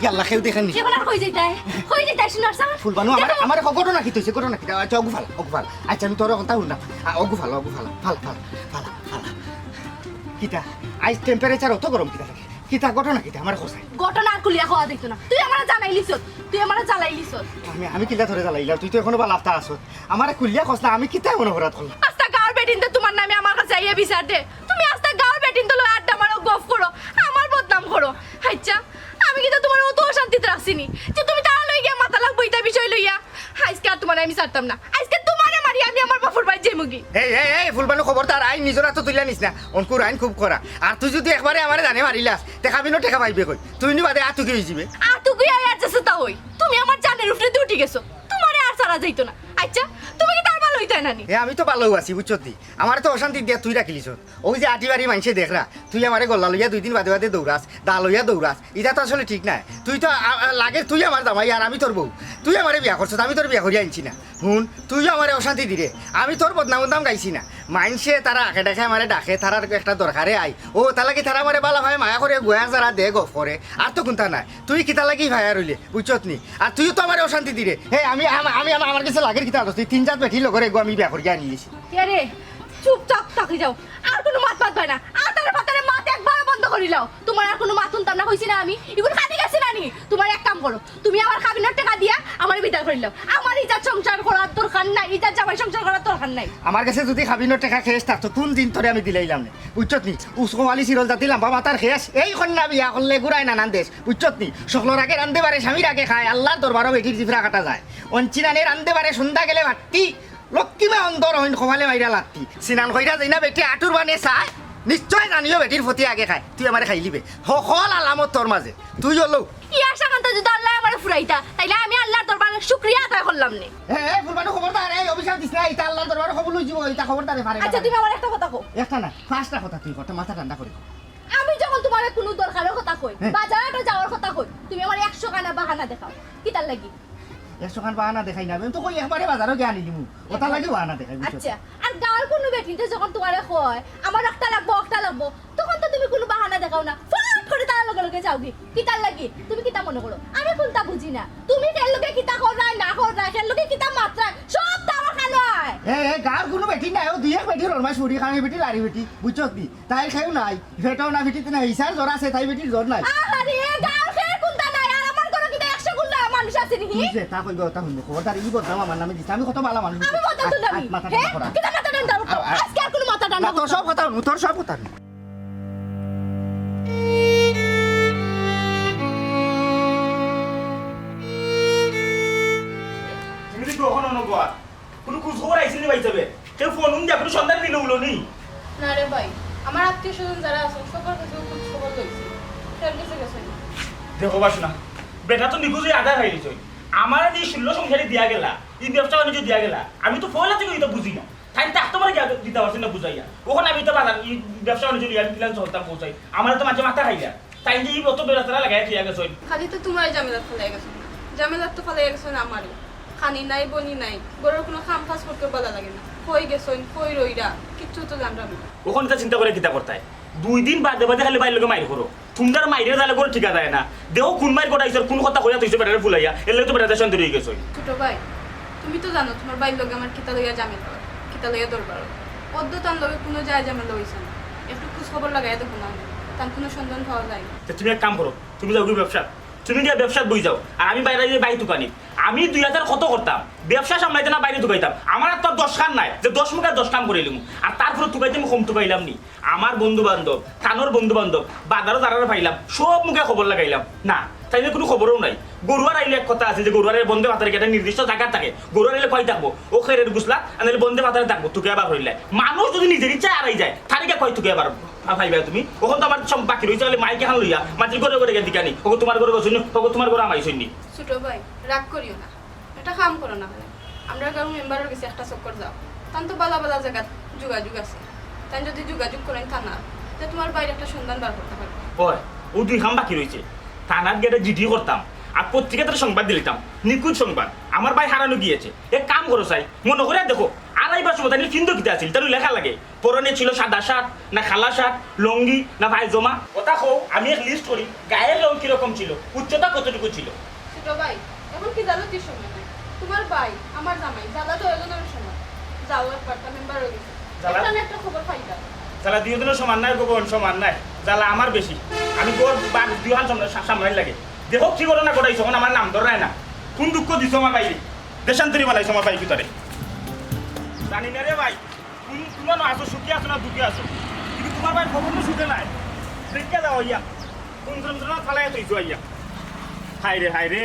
ইয়াল্লা খেউ দেখেন নি কেবল আর কই যাইতাই শুনার সামনে ফুলবানু আমার ঘটনা কি তৈছে ঘটনা কি আচ্ছা অগু ফালা আচ্ছা আমি তোর কথা শুনলাম অগু ফালা ফালা কিতা আইস টেম্পারেচার অত গরম কিতা থাকে কিতা ঘটনা কিতা আমার খোসাই ঘটনা আর কুলিয়া খাওয়া দিত না তুই আমারে জানাইলিস তুই আমারে জ্বালাইলিস আমি কিলা ধরে জ্বালাইলাম তুই তো এখনো বা লাফতা আছো আমার কুলিয়া খোস না আমি কিতা মনে করাত হল আস্তা গাঁর বেটিন তোমার নামে আমার কাছে আইয়া বিচার দে তুমি আস্তা গাঁর বেটিন তো লয় আড্ডা মারো গফ করো আমার বদনাম করো আচ্ছা আমি কিন্তু তোমার অত অশান্তিতে রাখছিনি যে তুমি তারা লই গিয়া মাথা লাগবো এটা বিষয় লইয়া আজকে আর তোমার আমি ছাড়তাম না আজকে তোমারে মারি আমি আমার বাপুর বাড়ি যাইমুগি এই ফুলবানু খবরদার আইন নিজের হাতে তুলিয়া নিস না অনকুর আইন খুব করা আর তুই যদি একবারে আমারে জানে মারিলাস দেখাবি না টেকা পাইবে কই তুই নি বাদে আতুকি হই যাবে আতুকি আই আছে তা হই তুমি আমার জানের উপরে উঠে গেছো তোমারে আর ছাড়া যাইতো না আচ্ছা তুমি কি তার ভালো হইতাই নানি আমি তো ভালো আছি বুঝছতি আমার তো অশান্তি দিয়া তুই রাখিলিস ওই যে আটিবাড়ি মানুষে দেখরা তুই আমারে গল্লা লইয়া 2 দিন বাদে বাদে দৌড়াস দা লইয়া দৌড়াস এটা তো আসলে ঠিক না তুই তো লাগে তুই আমার জামাই আর আমি তোর বউ তুই আমারে বিয়া করছ আমি তোর বিয়া করিয়া আনছি না হুন তুই আমারে অশান্তি দিরে আমি তোর বদনাম গাইছি না মানুষে তারা আঁকে ডাকে আমারে ডাকে তারার একটা দরকারে আই ও তালাকি তারা আমারে বালা ভাই মায়া করে গোয়া যারা দে গফ করে আর তো কোনটা নাই তুই কিতা লাগি ভাইয়া রইলে বুঝছত নি আর তুইও তো আমারে অশান্তি দিরে হে আমি আমার কাছে লাগের কিতা তুই 3-4 বেঠি লগরে গো আমি বিয়া করিয়া নিয়েছি কে রে চুপচাপ থাকি যাও আর কোনো মাত পাই না আতারে পাতারে মাত একবার বন্ধ করি লাও তোমার আর কোনো মাত শুনতাম না হইছি না আমি এগুলো খাদি গেছি না নি তোমার এক কাম করো তুমি আমার খাবিনার টাকা দিয়া আমার বিদায় করি লাও আমার ইজাত সংসার করার দরকার নাই ইজাত জামাই সংসার করার দরকার নাই আমার কাছে যদি খাবিনার টাকা খেয়েছ থাকতো কোন দিন তোরে আমি দিলাইলাম না বুঝছত নি উসকমালি সিরল জাতিলাম বাবা তার খেয়েছ এই কন্যা বিয়া করলে ঘুরাই না নান দেশ বুঝছত নি সকলের আগে রান্ধে পারে স্বামীর আগে খায় আল্লাহর দরবারও বেটির জিফরা কাটা যায় অঞ্চিনানে রান্ধে পারে সন্ধ্যা গেলে মাটি লক্ষ্মীমা অন্দর হইন খোমালে মাইরা লাগতি সিনান কইরা যাই না বেটি আটুর বানে চায় নিশ্চয় জানিও বেটির ফতি আগে খায় তুই আমারে খাইলিবে সকল আলামত তোর মাঝে তুই হলো ইয়া শাকান্ত যদি আল্লাহ আমারে ফুরাইতা তাইলে আমি আল্লাহর দরবারে শুকরিয়া আদায় করলাম নে ফুলবানু খবরদার এই অভিশাপ দিস না এটা আল্লাহর দরবারে কবুল হই যাব এটা খবরদারে পারে আচ্ছা তুমি আমার একটা কথা কও একটা না পাঁচটা কথা তুই কথা মাথা ঠান্ডা করে আমি যখন তোমার কোনো দরকারের কথা কই বাজারে যাওয়ার কথা কই তুমি আমার 100 কানা বাহানা দেখাও কি তার লাগি 100 খান বাহানা দেখাই না আমি তো কই একবারে বাজারও গিয়া আনি দিমু ওটা লাগি বাহানা দেখাই আচ্ছা আর গাঁর কোনো বেটিতে যখন তোমারে কয় আমার একটা লাগবো তখন তো তুমি কোনো বাহানা দেখাও না ফট করে তার লগে যাওগি কি তার লাগি তুমি কিতা মনে করো আমি কোনটা বুঝি না তুমি কেন লগে কিতা করাই না করাই কেন লগে কিতা মাত্রা সব তো আমার খানয় গাঁর কোনো বেটি নাই ও দুই এক বেটি রলমাই ছুরি খানি বেটি লারি বেটি বুঝছত দি তাই খাইও নাই ফেটাও না বেটিতে না হিসার জ্বর আছে তাই বেটির জ্বর নাই আরে গাঁর খেয়ে কোনটা নাই আর আমার ঘরে কিতা 100 গুলা মানুষ আছে নি বুঝছে তা কইব তা শুনবো খবরদার ই বদনাম আমার নামে দিছ আমি কত ভালো মানুষ আমি মাথা তুললাম মাথা ঠান্ডা করা কিতা মাথা ঠান্ডা আজকে আর কোনো মাথা ঠান্ডা তোর সব কথা না রে ভাই আমার আত্মীয় স্বজন যারা আছে সবার কাছে খুব খবর লইছি তার কাছে গেছে দেখো বাসনা বেটা তো নিখোঁজই আধা খাই দিছ আমার যে 16 সংসারে দিয়া গেলা এই ব্যবসা বাণিজ্য দিয়া গেলা আমি তো ফয়লা থেকে এটা বুঝি না তাই তাক তোমার কি দিতে পারছি না বুঝাইয়া ওখানে আমি তো বাজার এই ব্যবসা বাণিজ্য লিয়ান প্ল্যান চলতাম পৌঁছাই আমার তো মাঝে মাথা খাইয়া তাই যে এই অত বেড়াতারা লাগাই দিয়া গেছ খালি তো তোমার জামেলাত ফেলাই গেছো জামেলাত তো ফেলাই গেছো না আমারও খানি নাই বনি নাই গরুর কোনো খাম ফাস করতে বলা লাগে না কই গেছো কই রইরা কিচ্ছু তো জানলাম না ওখানে তো চিন্তা করে কিতা করতাই 2 দিন বাদে বাদে খালি বাইর লোকে মাইর করো তোমরা মাইরে যালে করে ঠিকা যায় না দেহ কোন মাইর করাইছ কোন কথা কইয়া তুইছো বেটারে ফুলাইয়া এলে তো বেটাতে শান্তি রই গেছো ছোট ভাই তুমি তো জানো তোমার বাইর লগে আমার কিতা লইয়া জামেল কিতা লইয়া দরবার পদ্মতান লগে কোনো যায় জামেল হইছে না একটু খোঁজ খবর লাগাইয়া দেখো না তার কোনো সন্ধান পাওয়া যায় তো তুমি এক কাম করো তুমি যাও ব্যবসা তুমি গিয়ে ব্যবসাত বই যাও আর আমি বাইরে গিয়ে বাই দোকানি আমি 2000 কত করতাম ব্যবসা সামলাইতে না বাইরে ঢুকাইতাম আমার আর তো 10 খান নাই যে 10 মুখে 10 কাম করে লিমু আর তারপরে টুকাইতে আমি কম টুকাইলাম নি আমার বন্ধু বান্ধব থানোর বন্ধু বান্ধব বাজারও যারা পাইলাম সব মুখে খবর লাগাইলাম না তাই কোনো খবরও নাই গরুয়ার আইলে এক কথা আছে যে গরুয়ারের বন্ধে ভাতারে একটা নির্দিষ্ট জায়গা থাকে গরুয়ার আইলে কয় থাকবো ও খেরের গুছলা আনলে বন্ধে ভাতারে থাকবো তুকে আবার হইলে মানুষ যদি নিজের ইচ্ছা আড়াই যায় তারিখে কয় তুকে আবার ভাইবা তুমি ওখান তো আমার সব বাকি রয়েছে মাইকে হান লইয়া মাটির ঘরে ঘরে দিকানি ওকে তোমার ঘরে গেছনি ওকে তোমার ঘরে আমাই শুনি ছোট ভাই রাগ করিও না এটা কাম করো না আমরা গাঁও মেম্বারের কাছে একটা চক্কর যাও তান তো বালা বালা জায়গা যোগাযোগ আছে তাই যদি যোগাযোগ করেন থানা যে তোমার বাইরে একটা সন্ধান বার করতে পারবে ওই ও 2 খাম বাকি রয়েছে থানার গেটে জিডি করতাম আর পত্রিকাতে সংবাদ দিতাম নিখুঁত সংবাদ আমার ভাই হারানো গিয়েছে এক কাম করো চাই মনে করে দেখো 2.5 পড়াইবার সময় তাই কিন্তু কিতা আছিল তার লেখা লাগে পরনে ছিল সাদা শার্ট না খালা শার্ট লঙ্গি না পায়জামা কথা কও আমি এক লিস্ট করি গায়ের রং কিরকম ছিল উচ্চতা কতটুকু ছিল ছোট ভাই এখন কি জানো কি সময় নাই তোমার ভাই আমার জামাই জ্বালা তো এজনের সময় যাও একবার তা মেম্বার হয়ে গেছে জ্বালা? একটা না একটা খবর পাইবা জ্বালা দুজনের সমান নাই গোপন সমান নাই জ্বালা আমার বেশি আমি গোর বাঘ দুহান সামলাই লাগে দেখো কি ঘটনা ঘটাইছো এখন আমার নাম ধরায় না কোন দুঃখ দিছো আমার বাইরে দেশান্তরি বানাইছো আমার বাইক ভিতরে জানি না রে ভাই তুমি আসো সুখী আছো না দুঃখী আছো কিন্তু তোমার ভাই খবর তো শুধু নাই দেখে যাও ইয়া কোন যন্ত্রণা ফালাই তুইছো ইয়া হাই রে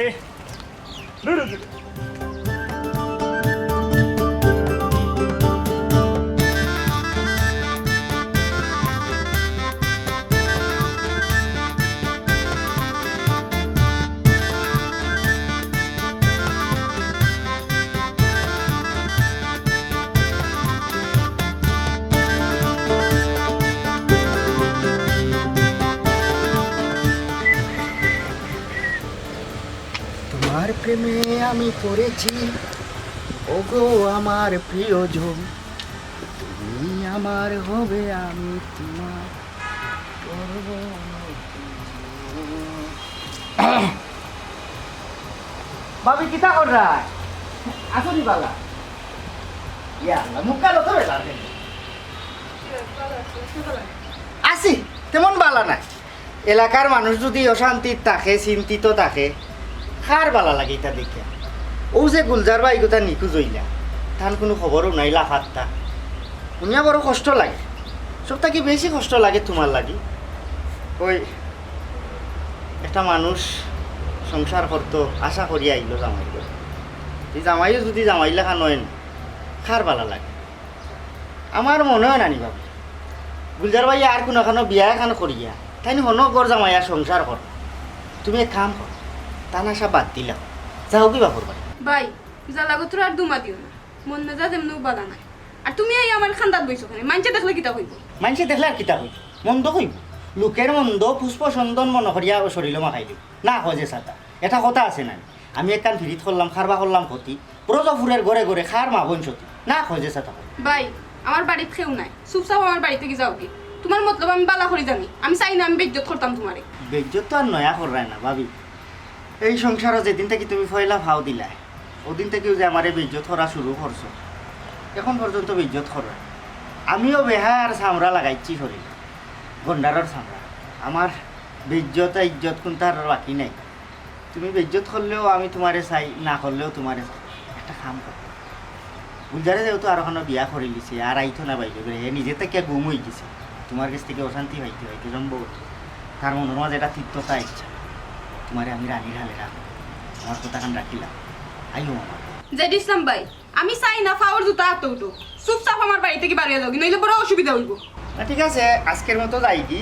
তোমার প্রেমে আমি পড়েছি ওগো আমার প্রিয়জন তুমি আমার হবে আমি তোমার করব ভাবি কিতা কর রা আসনি বালা ইয়া মুখা লো তো বেলা আসি তেমন বালা নাই এলাকার মানুষ যদি অশান্তিত থাকে চিন্তিত থাকে খার বালা লাগে এটা দেখে ও যে গুলজার ভাই কথা নিখোঁজ হইলা তার কোনো খবরও নাই লাফাত্তা শুনিয়া বড় কষ্ট লাগে সব থাকি বেশি কষ্ট লাগে তোমার লাগি ওই একটা মানুষ সংসার করতো আশা করি আইল জামাই করে এই জামাইও যদি জামাই লেখা নয় না খার বালা লাগে আমার মনে হয় নানি বাবু গুলজার ভাই আর কোনো এখানো বিয়া এখান করিয়া তাই হন গর জামাইয়া সংসার কর তুমি এক কাম কর তানাশা বাদ দিলাম যাও কি বাপুর বাড়ি ভাই জ্বালা গোত্র আর দুমা দিও না মন মেজাজ এমনিও বালা নাই আর তুমি এই আমার খান্দাত বইছো ওখানে মানছে দেখলে কিতা হইব মানুষে দেখলে আর কিতা হইব মন্দ হইব লোকের মন্দ পুষ্প চন্দন মন করিয়া শরীর মাখাই দিব না হজে সাতা এটা কথা আছে না আমি এক কান ফিরিত করলাম খারবা করলাম ক্ষতি প্রজফুরের ঘরে ঘরে খার মা বঞ্চতি না হজে সাতা ভাই আমার বাড়িতে খেউ নাই চুপচাপ আমার বাড়িতে কি যাও কি তোমার মতলব আমি বালা করি জানি আমি চাই না আমি বেজ্জত করতাম তোমারে বেজ্জত তো আর নয়া করায় না ভাবি এই সংসারও যেদিন থেকে তুমি ফয়লা ভাও দিলা ওদিন থেকেও যে আমার বেজ্জত করা শুরু করছো এখন পর্যন্ত বেজ্জত করা আমিও বেহার চামড়া লাগাইছি শরীর গন্ডারের চামড়া আমার বেজ্জত ইজ্জত কোন তার বাকি নাই তুমি বেজ্জত করলেও আমি তোমারে চাই না করলেও তোমারে চাই একটা কাম কর গুলজারে যেহেতু আর ওখানে বিয়া করে লিছে আর আইতো না বাইরে হে নিজে থেকে গুম হয়ে গেছে তোমার কাছ থেকে অশান্তি হইতে হইতে সম্ভব তার মনের মাঝে এটা তিক্ততা ইচ্ছা তোমারে আমি রানীর হালে রাখবো আমার কথাখান রাখিলাম আইও আমার জেড ইসলাম ভাই আমি চাই না ফাওয়ার জুতা হাত উঠো চুপচাপ আমার বাড়ি থেকে বাড়িয়ে যাও নইলে বড় অসুবিধা হইব না ঠিক আছে আজকের মতো যাই কি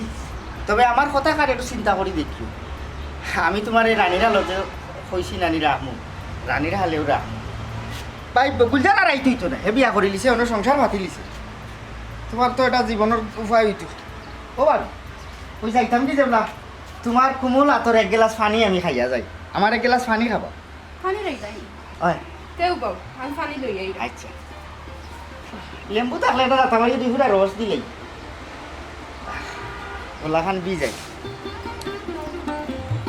তবে আমার কথা কার একটু চিন্তা করি দেখিও আমি তোমার এই রানীর হালতে কইছি নানির রাখমু রানীর হালেও রাখমু ভাই গুলজার আর আইতেই তো না হে বিয়া করে লিছে অন্য সংসার পাতি লিছে তোমার তো এটা জীবনের উপায় হইতো ও ভাবি ওই যাইতাম কি যাবলা তোমার কুমল আতর এক গ্লাস পানি আমি খাইয়া যাই আমার এক গ্লাস পানি খাবা পানি রাই যাই হয় কেউ পাও আমি পানি লই আই আচ্ছা লেম্বু থাকলে এটা রাতামারি দুই ফুটা রস দিলেই ওলাখান বি যাই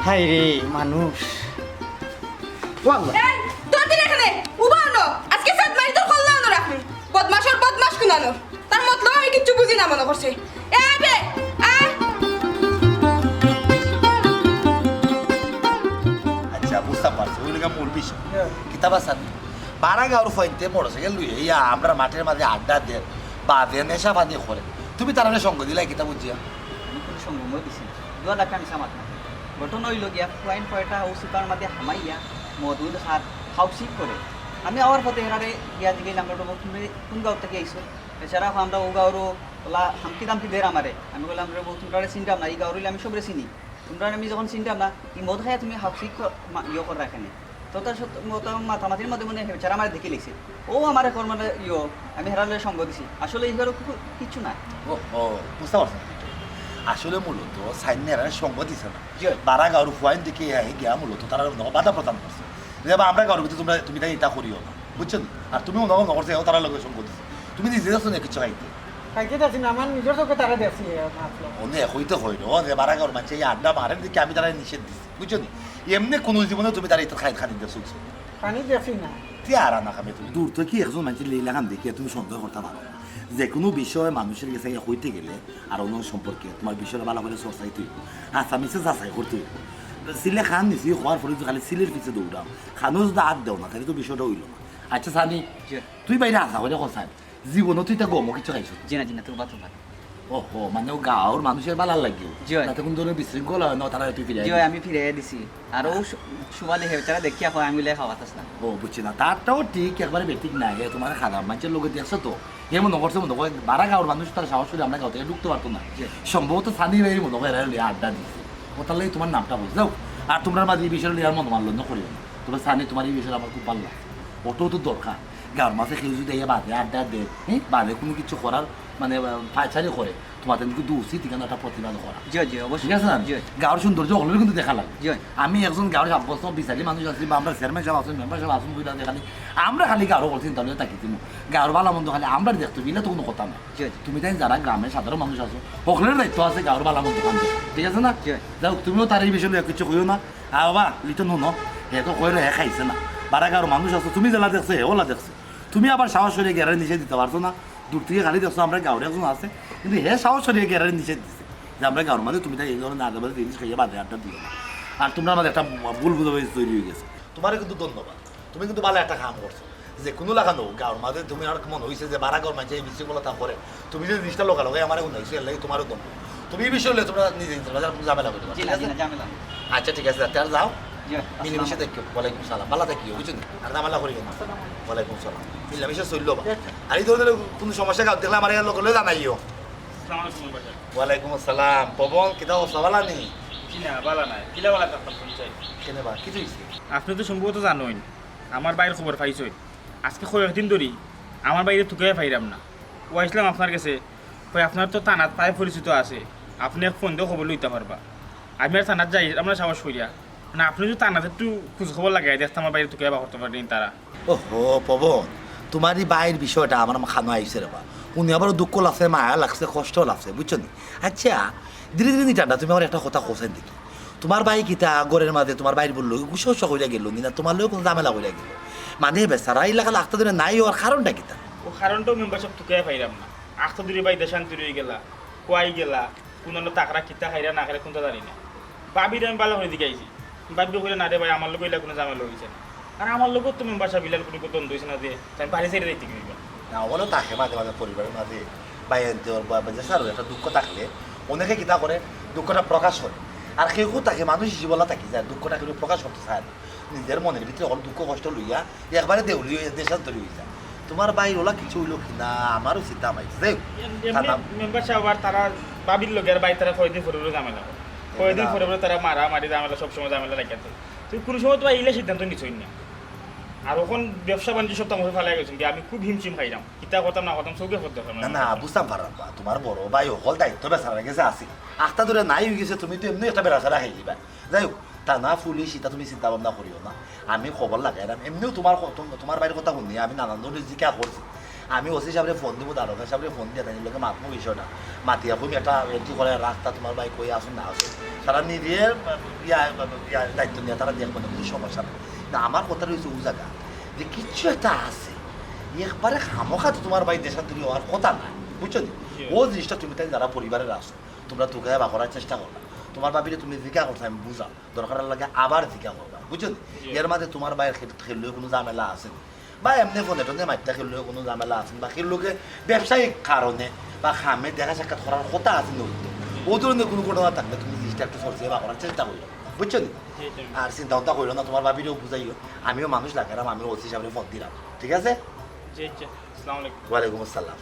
হাই রে মানুষ এই তোর দিন এখানে উবানো আজকে সাত মারি তোর কল্যাণ রাখুন বদমাশর বদমাশ কুনানো তার মতলব আমি কিচ্ছু বুঝি না মনে করছে এই বে আয় আচ্ছা বুঝতে পারছি ওইটা মূল বিষয় কিতাব আসান বারা গাঁর ফাইতে মোটরসাইকেল লুই ইয়া আমরা মাঠের মাঝে আড্ডা দেন বা দেন নেশা বাদি করে তুমি তার সঙ্গ দিলাই কিতাব বুঝিয়া সঙ্গ মই দিছি দুয়া লাখ আমি সামাত না ঘটনা হইল গিয়া ক্লাইন্ট পয়টা ও সুপার মাঝে হামাইয়া মধুর হাত হাউসিক করে আমি আওয়ার পথে হেরারে গিয়া দিকে আমরা তুমি কোন গাঁও থেকে আইসো এছাড়া আমরা ও গাঁওরও ওলা হামকি দামকি দের আমারে আমি বললাম রে বউ তোমরা চিনতাম না এই গাঁও রইলে আমি সবরে চিনি তোমরা আমি যখন চিনতাম না এই মদ খাইয়া তুমি হাউসিক ইয়ে করে রাখেনি তো তার মাথামাতির মধ্যে মনে বেচারা আমার দেখে লিখছে ও আমার এখন মানে আমি হেরালে সঙ্গ দিছি আসলে এই কিছু না ও বুঝতে পারছি আসলে মূলত সাইন্যেরা সঙ্গ দিছে না জি। বারা গাঁর ফুয়াইন দিকে গিয়া মূলত তারা বাধা প্রদান করছে যে আমরা গাঁর ভিতরে তুমি তাই এটা করিও না বুঝছেন আর তুমি অন্য করছে তারা লোকের সঙ্গ দিছে তুমি নিজে যাচ্ছ না কিছু খাইতে খাইতে যাচ্ছি না আমার নিজের চোখে তারা দেখছি মাত্র অনেক হইতে হয় না যে বারা গাঁর মানুষ এই আড্ডা মারেন দিকে আমি তারা নিষেধ দিচ্ছি বুঝছো নি এমনি কোনো জীবনে তুমি তারা এটা খানি দিয়ে চলছো পানি দেখছি না তুই আর না খাবে তুমি দূর থেকে একজন মানুষের লীলা খান দেখে তুমি সন্দেহ করতে পারো যে কোনো বিষয়ে মানুষের কাছে হইতে গেলে আর অন্য সম্পর্কে তোমার বিষয়টা ভালো করে চর্চাই তুই আচ্ছা মিশে যাচাই করতে হইব সিলে খান নিছি হওয়ার পরে খালি সিলের পিছিয়ে দৌড়াও খানো যদি আগ দেও না তাহলে তো বিষয়টা হইল না আচ্ছা সানি তুই বাইরে আসা হলে কোথায় জীবনও তুই তা গমো কিছু খাইছো জিনা জিনা তোর বাতো ভাই ওহো মানে গাঁর মানুষের ভালো লাগিও জি হয়। তাতে কোন ধরনের বিশৃঙ্খল হয় না তারা তুই ফিরে জি আমি ফিরে দিছি আর ও সুবাদে হেবেচারা দেখিয়া হয় আমি লে খাওয়াতাস না ও বুঝছি না তারটাও ঠিক একবারে বেঠিক না গে তোমার খারাপ মানুষের লোক দেখছো তো এমন করছে মনে হয় বারা গাঁর মানুষ তার সাহস করে আমরা গাঁও থেকে ঢুকতে পারতো না সম্ভবত সানি ভাই মনে হয় আড্ডা দিচ্ছে ও তাহলে তোমার নামটা বুঝ যাও আর তোমরা মাঝে এই বিষয়টা আর মন মানল না করিও না তোমার সানি তোমার এই বিষয়টা আমার খুব ভালো লাগে ওটাও তো দরকার গাঁর মাঝে কেউ যদি এই বাদে আড্ডা দেয় হ্যাঁ বাদে কোনো কিছু করার মানে পায়চারি করে তোমাদের কিন্তু উচিত এখানে একটা প্রতিবাদ করা জি জি অবশ্যই ঠিক আছে না জি গাঁর সৌন্দর্য হলেও কিন্তু দেখা লাগে জি আমি একজন গাঁর সাব্যস্ত বিচারি মানুষ আছি বা আমরা চেয়ারম্যান সাহেব আসুন মেম্বার সাহেব আসুন বুঝা দেখালি আমরা খালি গাঁরও করছি তাহলে তাকি তুমি গাঁর ভালো মন্দ খালি আমরা দেখতে বিলে তো কোনো কথা না জি তুমি তাই যারা গ্রামের সাধারণ মানুষ আছো সকলের দায়িত্ব আছে গাঁর ভালো মন্দ খান ঠিক আছে না জি যাও তুমিও তার এই বিষয়ে কিছু কইও না আর বাবা লিটন নো হে তো কইলে হে খাইছে না বারা গাঁর মানুষ আছো তুমি জেলা দেখছে হে ওলা দেখছে তুমি আবার সাহস করে গেরার নিচে দিতে পারছো না দূর থেকে খালি দেখছো আমরা গাঁরে একজন আছে কিন্তু হে সাহস করে গেরার নিচে দিচ্ছে যে আমরা গাঁর মাঝে তুমি তাই এই ধরনের আগে বাজে জিনিস খাইয়ে বাদে আড্ডা দিও না আর তোমরা আমাদের একটা ভুল বুঝাবুঝি তৈরি হয়ে গেছে তোমার কিন্তু ধন্যবাদ তুমি কিন্তু ভালো একটা কাম করছো যে কোনো লাগানো গাঁর মাঝে তুমি আর মনে হয়েছে যে বারা গাঁর মাঝে এই বিশৃঙ্খলতা করে তুমি যদি জিনিসটা লোকা লোকে আমার গুণ হয়েছে এর লাগে তোমারও দম তুমি এই বিষয় হলে তোমরা নিজে ঝামেলা করতে পারো জি না জিনা ঝামেলা আচ্ছা ঠিক আছে তার যাও জি মিলেমিশে দেখো ওয়ালাইকুম সালাম ভালো থাকিও বুঝছো আর ঝামেলা করি না ওয়ালাইকুম সালাম মিলেমিশে চললো আর এই ধরনের কোনো সমস্যা গাঁত দেখলে আমার এর লোক জানাইও ওয়ালাইকুম আসসালাম পবন কিতা অবস্থা ভালো নি কেনে বা কি হইছে আপনি তো সম্ভবত জানোই আমার বাইরের খবর পাইছই আজকে কয়েকদিন ধরি আমার বাইরে তুকে পাইরাম না ও আসলাম আপনার কাছে কই আপনার তো থানাত প্রায় পরিচিত আছে আপনি এক ফোন দিয়ে খবর লইতে পারবা আমি আর থানাত যাই আমরা সাহস করিয়া না আপনি যদি থানাতে একটু খোঁজ খবর লাগাই দেখতে আমার বাইরে তুকে বা করতে পারেন তারা ওহো পবন তোমার এই বাইরের বিষয়টা আমার খানো আইসে রে বা উনি আবার দুঃখ লাগছে মায়া লাগছে কষ্ট লাগছে বুঝছো নি আচ্ছা ধীরে ধীরে নিটান্ডা তুমি আমার একটা কথা কোসেন দেখি তোমার ভাই কিতা গড়ের মাঝে তোমার বাইর বললো গুছো হইয়া গেল না তোমার লোক কোনো ঝামেলা হইয়া গেল মানে বেচারা এই লাগা লাগতে ধরে নাই ওর কারণটা কিতা ও কারণটাও মেম্বারশিপ তুকে পাইরাম না আখতা দূরে বাইতে শান্তি রয়ে গেলা কোয়াই গেলা কোন টাকরা কিতা খাইরা না খাইরা কোনটা জানি না বাবির আমি ভালো করে দিকে আইছি বাবি কইলে না রে ভাই আমার লোক এলা কোনো ঝামেলা হয়েছে না আর আমার লোক তো মেম্বারশিপ বিলাল কোনো দ্বন্দ্ব হয়েছে না দিয়ে আমি বাড়ি ছেড়ে দিতে গেলাম না ওগুলো থাকে মাঝে মাঝে পরিবারের মাঝে বাইরে ওর স্যার একটা দুঃখ থাকলে অনেকে কিতা করে দুঃখটা প্রকাশ করে আর কেউ তাকে মানুষ জীবলা থাকি যায় দুঃখটা কেউ প্রকাশ করতে চায় না নিজের মনের ভিতরে অল দুঃখ কষ্ট লইয়া একবারে দেউলি হয়ে দেশান্তরি হয়ে যায় তোমার বাইর ওলা কিছু হইলো কিনা আমারও চিন্তা পাইছে মেম্বারশিপ আবার তারা বাবির লোকের বাড়ি তারা কয়দিন পরে ঝামেলা করে কয়দিন পরে তারা মারা মারি ঝামেলা সবসময় ঝামেলা রাখাতে তুই কোনো সময় তো এইলে সিদ্ধান্ত নিছই না আর ওখান ব্যবসা বাণিজ্য সব তোমার ফেলা গেছেন কি আমি খুব হিমশিম খাইলাম কিতা করতাম না করতাম চৌকে করতে না না বুঝতাম পারলাম তোমার বড় ভাই হল দায়িত্ব বেচারা গেছে আসি আখটা ধরে নাই হয়ে গেছে তুমি তো এমনি একটা বেড়াচারা খাই দিবা যাই হোক তা না পুলিশ এটা তুমি চিন্তা ভাবনা করিও না আমি খবর লাগাইলাম এমনিও তোমার বাইরের কথা শুনি আমি নানান ধরনের জিজ্ঞা করছি আমি ওসি সাহেবের ফোন দিব দারোগা সাহেবের ফোন দিয়ে তাই লোকে মাতমো বিষয়টা মাতিয়া তুমি একটা এন্ট্রি করে রাস্তা তোমার ভাই কই আসুন না আসুন তারা নিজের দায়িত্ব নিয়ে তারা দেখবো না কিছু সমস্যা নেই না আমার কথা রয়েছে ও জায়গা যে কিচ্ছু একটা আছে একবারে খামোখা তোমার ভাই দেশান্তরি হওয়ার কথা না বুঝছো ও জিনিসটা তুমি তাই যারা পরিবারের আসো তোমরা তোকে বা করার চেষ্টা করবা তোমার ভাবিলে তুমি জিজ্ঞা করছো আমি বুঝা দরকার লাগে আবার জিজ্ঞা করবা বুঝছো এর মাঝে তোমার ভাইয়ের খেললেও কোনো ঝামেলা আছে বা এমনি ফোনে টোনে মাইটা খেললেও কোনো ঝামেলা আছে বা খেললোকে ব্যবসায়িক কারণে বা খামে দেখা সাক্ষাৎ করার কথা আছে নদীতে ও ধরনের কোনো ঘটনা থাকলে তুমি জিনিসটা একটু সরষে বা করার চেষ্টা করো বুঝছো আর চিন্তা ভাবনা করলো না তোমার ভাবিলেও বুঝাইও আমিও মানুষ লাগালাম আমিও ওসি হিসাবে ফোন দিলাম ঠিক আছে ওয়ালাইকুম আসসালাম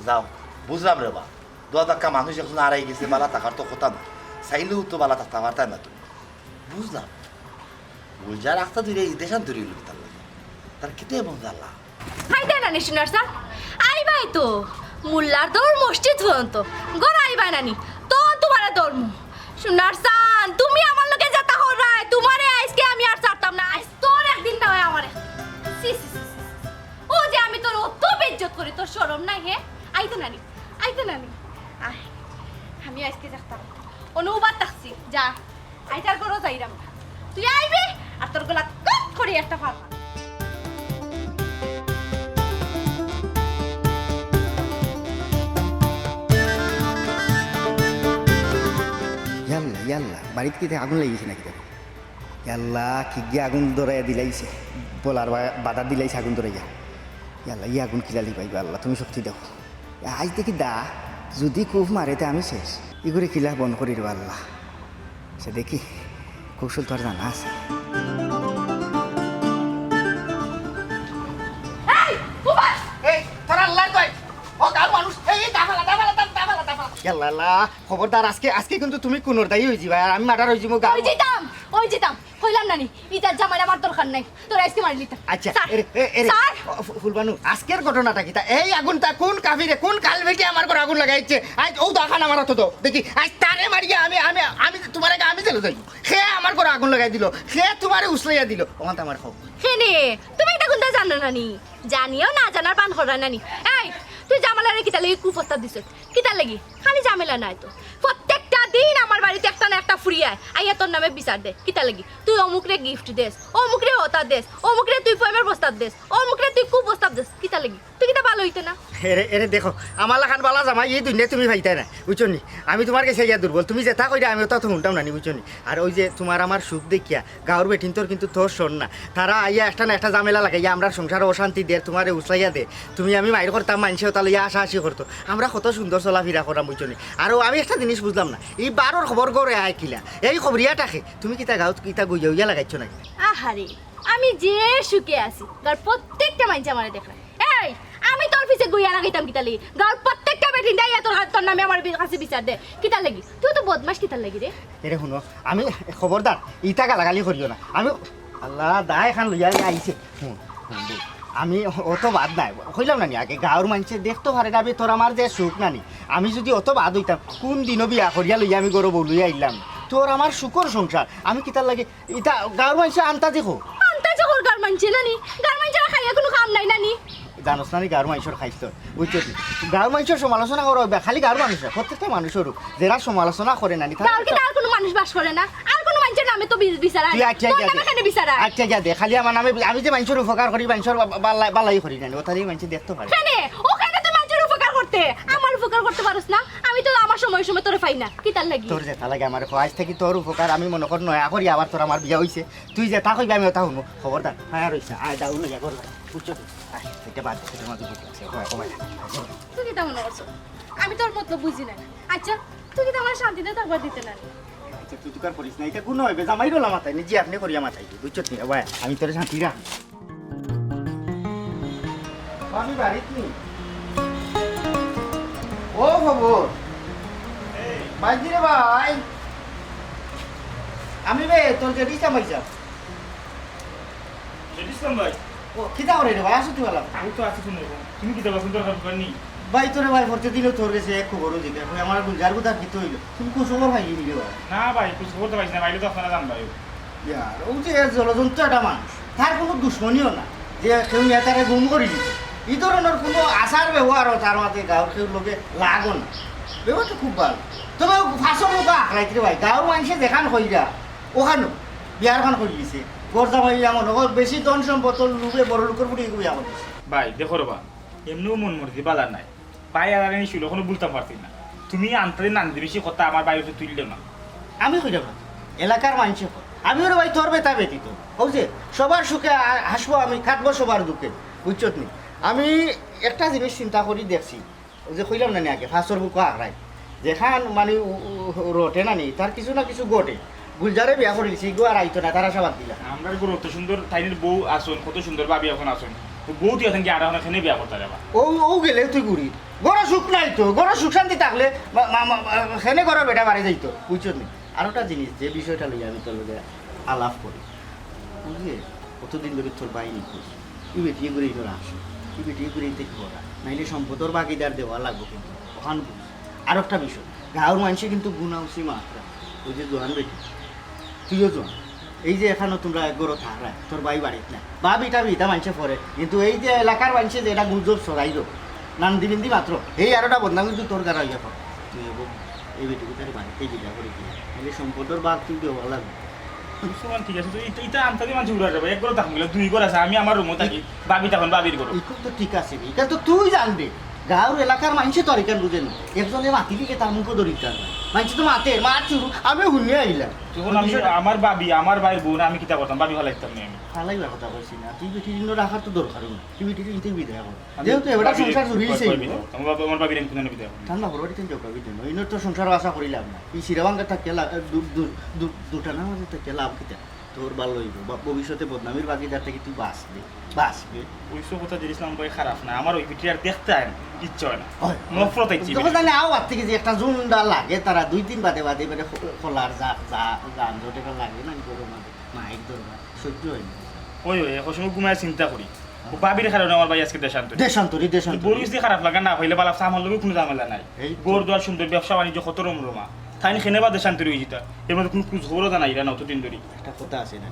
যাও বুঝলাম রে বা দোয়া ধাক্কা মানুষ একজন আড়াই গেছে বালা থাকার তো কথা না চাইলেও তো বালা থাকতে পারতাম না তুমি বুঝলাম বুঝা রাস্তা ধরে দেশান্তরি হইল তার লাগে তার কেটে এমন জানলা হাইতে না নিশুনার স্যার আইবাই তো মুল্লার দৌড় মসজিদ পর্যন্ত গড় আইবাই নানি তো তোমার ধর্ম শুনার সান তুমি আমার লোকে যেটা হরাই তোমারে আজকে আমি আর ছাড়তাম না আজ তোর একদিন না হয় আমারে ও যে আমি তোর অত বেজ্জতি ইজ্জত করি তোর শরম নাই হে আইতে নানি আয় আমি আজকে যাচ্তাম অনুবাদ থাকছি যা আইতার করো যাইরাম না তুই আইবি আর তোর গলা কট করে একটা ফাড়া ইয়াল্লা ইয়াল্লা বাড়িতে কি আগুন লেগেছে নাকি দেখো ইয়াল্লা কি গিয়ে আগুন ধরাইয়া দিলাইছে বলার বাধা দিলাইছে আগুন ধরাইয়া ইয়াল্লা ই আগুন কিলালি পাইবা আল্লাহ তুমি শক্তি দেখো আজ দেখি দা যদি খুব মারেতে আমি শেষ ই করে কিলা বন্ধ করি রে আল্লাহ সে দেখি কৌশল তো আর জানা আছে এই বুবা এই তোরা আল্লাহ কই ও গাল মানুষ এই দাবালা ইয়াল্লা খবরদার আজকে কিন্তু তুমি কোনর দায়ী হই যাবা আর আমি মার্ডার হই যাবো গাল ওই যেতাম কইলাম নানি ইতার জামাই আমার দরকার নাই তোর আজকে মারি লিতা আচ্ছা ফুলবানু আজকের ঘটনাটা কি তা এই আগুনটা কোন কাফিরে কোন কালবেটি আমার করে আগুন লাগাইছে আজ ও দেখান আমার তো দেখি আজ তারে মারিয়া আমি তোমার আগে আমি চলে যাই সে আমার করে আগুন লাগাই দিল সে তোমারে উসলাইয়া দিল ওখান আমার খবর হেনে তুমি এটা কোনটা জানো নানি জানিও না জানার পান করা নানি এই তুই জামালারে কিতা লাগি কুফস্তাব দিছ কিতা লাগি খালি ঝামেলা নাই তো প্রত্যেকটা দিন আমার বাড়িতে একটা না একটা ফুরি আইয়া তোর নামে বিচার দে কিতা লাগি তুই অমুকরে গিফট দেস অমুকরে ওতা দেস অমুকরে তুই প্রেমের প্রস্তাব দেস অমুকরে তুই কুপ্রস্তাব দেস কিতা লাগি তুই কিতা ভালো হইতে না এরে দেখো আমার লাখান বালা জামাই এই দুনিয়া তুমি ভাইতাই না বুঝছো নি আমি তোমার কাছে ইয়া দুর্বল তুমি যেটা কইরা আমি ওটা তো শুনতাম না নি বুঝছো নি আর ওই যে তোমার আমার সুখ দেখিয়া গাঁর বেটিন তোর কিন্তু তোর শোন না তারা আইয়া একটা না একটা ঝামেলা লাগাইয়া আমরা সংসারে অশান্তি দে তোমারে উসলাইয়া দে তুমি আমি মাইর করতাম মানুষেও তাহলে ইয়া আশা করতো আমরা কত সুন্দর চলাফেরা করাম বুঝছো নি আর আমি একটা জিনিস বুঝলাম না এই বারোর খবর করে আয় কিলা এই খবরিয়াটাকে তুমি কিতা গাঁত কিতা গুইয়া উইয়া লাগাইছো নাকি আহারে আমি যে সুখে আছি তার প্রত্যেকটা মানুষ আমারে দেখলা এই আমি তোর পিছে গুইয়া লাগাইতাম কিতা লাগি গাঁর প্রত্যেকটা বেটিন দাইয়া তোর নামে আমার কাছে বিচার দে কিতা লাগি তুই তো বদমাশ কিতা লাগি রে এরে শুনো আমি খবরদার ইটা গালাগালি করিও না আমি আল্লাহ দা এখান লইয়া আইছে আমি অত বাদ নাই কইলাম নানি আগে গাঁর মানুষে দেখতে পারে না তোর আমার যে সুখ নানি আমি যদি অত বাদ হইতাম কোন দিনও বিয়া করিয়া লইয়া আমি গরব লইয়া আইলাম তোর আমার সুখর সংসার আমি কিতার লাগে ইটা গাঁর মানুষে আনতা দেখো আনতা যখন গাঁর মানুষে নানি গাঁর মানুষের খাইয়া কোনো কাম নাই নানি জানোস না গাঁর মানুষের খাইছ বুঝছো গাঁর মানুষের সমালোচনা করো খালি গাঁর মানুষের প্রত্যেকটা মানুষের যারা সমালোচনা করে নানি আর কোনো মানুষ বাস করে না আর কোনো মানুষের নামে তো বিচার আচ্ছা যা দে খালি আমার নামে আমি যে মানুষের উপকার করি মানুষের বালাই করি নানি ওটারই মানুষ দেখতে পারে ওখানে তুই মানুষের উপকার করতে আমার উপকার করতে পারস না আমি তো আমার সময় তোরে পাই না কি তার লাগি তোর যেটা লাগে আমার আজ থেকে তোর উপকার আমি মনে কর নয়া করি আবার তোর আমার বিয়া হইছে তুই যেটা কইবি আমি ওটা শুনো খবরদার হ্যাঁ রইছে আয় দাও লইয়া কর বুঝছো এটা বাদ থেকে মাঝে বুঝছে কমাই তুই কি তেমন করছো আমি তোর মত বুঝি না আচ্ছা তুই কি আমার শান্তিতে থাকবার দিতে না আচ্ছা তুই তো কার করিস না এটা কোনো হইবে জামাই রোলা মাথায় নিজে আপনি করিয়া মাথায় বুঝছো নি ভাই আমি তোর শান্তি রাখ আমি বাড়িতে নি ও খবর বাজি রে ভাই আমি বে তোর যে দিছা মাইছা ইসলাম ভাই ও কিতা করে রে ভাই আসো তুই বলা আমি তো আছি শুনে তুমি কি দেবা সুন্দর কাজ করনি ভাই তোরে ভাই ভর্তি দিল তোর কাছে এক খবরও দিকে ভাই আমার গুলজার গুদা কি হইল তুমি কোন খবর ভাই নিবে ভাই না ভাই কিছু করতে পারিস না বাইরে তো আপনারা জান ভাই ইয়ার ও যে জলজন্তু একটা মানুষ তার কোনো দুশ্মনীও না যে কেউ তারে গুম করে দিতে এই ধরনের কোনো আচার ব্যবহারও তার মাঝে গাঁর কেউ লোকে লাগো না ব্যবহারটা খুব ভালো তবে ফাঁসো মুখা আখড়াইতে ভাই গাঁর মানুষে দেখান হইয়া ওখানো বিয়ারখান করে দিছে গরজা ভাই এমন বেশি ধন সম্পদ লোকে বড় লোকের বুড়ি এগুলো এমন ভাই দেখো রবা এমনিও মন মর্জি বালা নাই পায়ে আর আমি ছিল কোনো বলতে পারছি না তুমি আন্তরিক নান্দি বেশি কথা আমার বাড়িতে তুললে না আমি কইলাম না এলাকার মানুষে আমি ওর ভাই তোর বেতা ব্যতীত বুঝছে সবার সুখে হাসবো আমি কাটবো সবার দুঃখে বুঝছত নি আমি একটা জিনিস চিন্তা করি দেখছি যে কইলাম না আগে ফাঁসর বুক আখড়াই যেখান মানে রটে না নি তার কিছু না কিছু ঘটে গুলজারে বিয়া করে দিছি গো আর আইতো না তারা সবাদ দিলা আমরা গরু অত সুন্দর তাইনের বউ আসুন কত সুন্দর ভাবি এখন আসুন বউ তুই এখন কি আর এখানে বিয়া করতে যাবা ও গেলে তুই ঘুরি গড় সুখ নাই তো গড় সুখ শান্তি থাকলে সেনে গড় বেটা বাড়ি যাইতো বুঝছো নি আর একটা জিনিস যে বিষয়টা লইয়া আমি তোর লগে আলাপ করি বুঝলি কতদিন ধরে তোর বাইনি খুঁজ তুই বেটিয়ে করে তোর আসে তুই বেটিয়ে করে দেখি ওরা নাইলে সম্পদর বাকিদার দেওয়া লাগবো কিন্তু ওখান বুঝ আর একটা বিষয় গাঁর মানুষে কিন্তু গুণাউসি মাত্রা ওই যে জোয়ান বেটি তুইও জোয়ান এই যে এখানে তোমরা গরো থাকরা তোর ভাই বাড়িত না ভাবিটা বিটা মানুষে পড়ে কিন্তু এই যে এলাকার মানুষে যেটা গুজব ছড়াইল নান্দি বিন্দি মাত্র এই আরোটা বদনাম কিন্তু তোর দ্বারা ইয়ে কর তুই এই বেটিকে তার বাড়িতে বিদা করে দিয়ে এই সম্পদের বাদ তুই দেওয়া লাগবে সমান ঠিক আছে তো এটা আনতে মানুষ উড়া যাবে এক করে থাকুন দুই করে আছে আমি আমার রুমও থাকি বাবি তখন বাবির করো এখন তো ঠিক আছে এটা তো তুই জানবি গাঁর এলাকার মানুষে তো এখান বুঝেন একজনে মাতি দিকে তার মুখও দরিদ্র মানুষ তো মাতে মাছ চুরু আমি শুনিয়ে আইলাম যখন আমি আমার বাবি আমার ভাইয়ের বোন আমি কিতা করতাম বাবি ভালো লাগতাম না আমি ফালাইবার কথা বলছি না তুই বেটি দিন রাখার তো দরকার নেই তুই বেটি দিন বিদায় কর যেহেতু এবার সংসার জড়িয়েছে আমার বাবির আমি কোনো বিদায় ঠান্ডা করবো কিন্তু জবাবি দেন ওই তো সংসার আশা করিলাম না এই শিরাবাঙ্গা থাকে দুটা না মাঝে থাকে লাভ কিতা তোর ভালো হইব বা ভবিষ্যতে বদনামির বাকিদার থেকে তুই বাঁচবে ওইসব কথা জিনিসলাম ভাই খারাপ না আমার ওই পিঠি আর দেখতে হয় না ইচ্ছা হয় না নফরত আইছি যখন জানি আও আর থেকে যে একটা জুন্ডা লাগে তারা 2-3 বাদে মানে খোলার গান জোটে লাগে না করো মাইক দরবার সহ্য হয় না ওই এখন সময় ঘুমায় চিন্তা করি বাবির কারণে আমার ভাই আজকে দেশান্তরী বলিস খারাপ লাগা না হইলে বালা আমার লোক কোনো ঝামেলা নাই গোর দোয়ার সুন্দর ব্যবসা বাণিজ্য কত রমরমা তাই খেনে বা দেশান্তরী হয়ে যেতা এর মধ্যে কোনো খোঁজ খবরও জানাই না অতদিন ধরে একটা কথা আছে না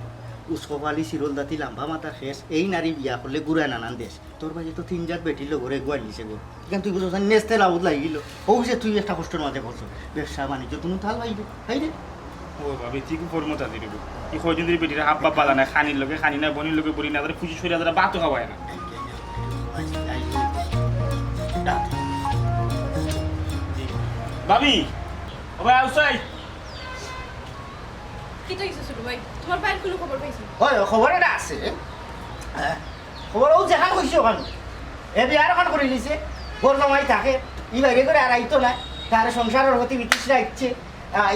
উসকপালি চিরল দাতি লাম্বা মাথা শেষ এই নারী বিয়া করলে ঘুরায় নানান দেশ তোর বাজে তো 3 জাত বেটিল ঘরে গুয়ার নিছে গো কিন্তু তুই বুঝছ নেস্তে লাউদ লাগিল ও যে তুই একটা কষ্টের মাঝে করছ ব্যবসা বাণিজ্য কোনো তাল ভাইবে হাইরে ও ভাবি ঠিক ফরমতা দিল এই কয়দিন ধরে বেটিরা হাব বাপ বালা না খানির লগে খানি না বনির লগে বনি না তারা খুশি সরিয়া তারা বাতও খাওয়ায় না ভাবি ও ভাই আউসাই কি তো কিছু ছোট ভাই তোমার ভাইয়ের কোনো খবর পাইছি হয় খবর এটা আছে খবর ও যেখান কইছে ওখান এ বিয়ার ওখান করে নিছে গোর জমাই থাকে ই বাইরে করে আর আইতো না তার সংসারের হতে বিতৃষ্ণা ইচ্ছে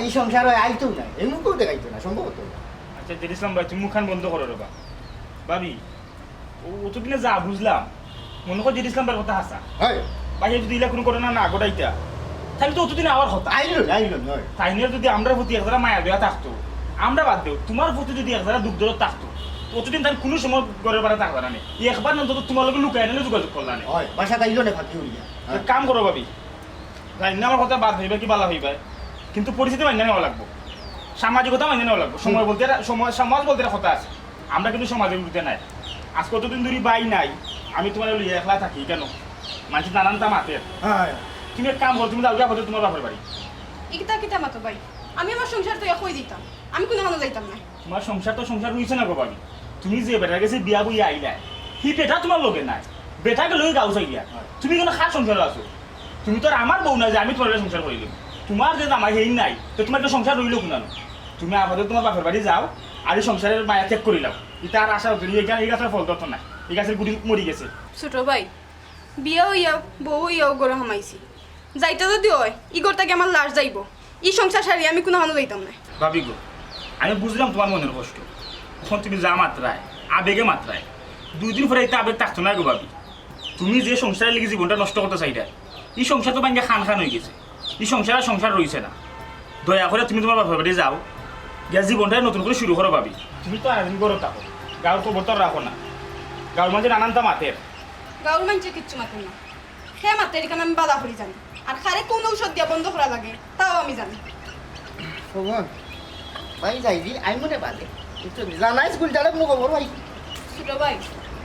এই সংসার আইতো না এমনিও দেখাইতো না সম্ভবত আচ্ছা জেরিসলাম ভাই তুমি মুখখান বন্ধ করো রে বা ভাবি ও তো দিনে যা বুঝলাম মনে কর জেরিসলাম ভাইয়ের কথা হাসা হয় ভাই যদি ইলা কোনো ঘটনা না ঘটাইতা তাহলে তো অতদিন আবার হতা আইলো হয় তাই নিয়ে যদি আমরা প্রতি একজোড়া মায়া দেওয়া থাকতো আমরা বাদ দেও তোমার প্রতি যদি একজোড়া দুঃখ দরদ থাকতো অতদিন তার কোনো সময় ঘরের বাড়া থাকবে না একবার না তো তোমার লগে লুকাই নিলে যোগাযোগ করলা না হয় বাসা তাইলো না ফাঁকি উড়িয়া কাম করো ভাবি জানি না আমার কথা বাদ হইবা কি বালা হইবা কিন্তু পরিস্থিতি মান্য নেওয়া লাগবো সামাজিকতা মান্য নেওয়া লাগবো সময় বলতে সমাজ বলতে কথা আছে আমরা কিন্তু সমাজের বিরুদ্ধে নাই আজ কতদিন ধরে বাই নাই আমি তোমার একলা থাকি কেন মানুষ নানানটা মাতের তুমি এক কাম করো তুমি যাও গিয়া তোমার বাপের বাড়ি ইকিতা কিতা মাতো ভাই আমি আমার সংসার তো কই দিতাম আমি কোনো হানো যাইতাম না তোমার সংসার তো সংসার রয়েছে না গো ভাবি তুমি যে বেটার কাছে বিয়া বইয়া আইলা সি বেটা তোমার লোকে নাই বেটাকে লই গাও চাইয়া তুমি কোনো খাস সংসার আছো তুমি তো আর আমার বউ না যে আমি তোমার সংসার করিলাম তোমার যে জামাই হেই নাই তো তোমার একটা সংসার রইল কোনানো তুমি আপাতত তোমার বাপের বাড়ি যাও আর এই সংসারের মায়া ত্যাগ করিলাম এটা আর আশা হতো এই গাছের ফল দত্ত নাই এই গাছের গুড়ি মরি গেছে ছোট ভাই বিয়া হইয়া বউ হইয়াও গড়ে হামাইছি যাইতে যদি হয় ই গড়টাকে আমার লাশ যাইব ই সংসার সারি আমি কোনো হানো যাইতাম না ভাবি গো আমি বুঝলাম তোমার মনের কষ্ট এখন তুমি যা মাত্রায় আবেগে মাত্রায় 2 দিন পরে এটা আবেগ থাকতো না গো ভাবি তুমি যে সংসারের লেগে জীবনটা নষ্ট করতে চাইটা এই সংসার তো ভাঙ্গে খান হয়ে গেছে এই সংসার রয়েছে না দয়া করে তুমি তোমার বাপের বাড়ি যাও গিয়া জীবনটা নতুন করে শুরু করো ভাবি তুমি তো আরেকদিন করো থাকো গাঁর খবর তো রাখো না গাঁর মাঝে নানানটা মাতের গাঁর মানুষের কিচ্ছু মাতেন না সে মাতে এখানে আমি বাধা করি জানি আর খারে কোন ঔষধ দিয়া বন্ধ করা লাগে তাও আমি জানি খবর ভাই যাইবি আই মনে বাদে জানাই স্কুল চালে কোনো খবর ভাই ছোট ভাই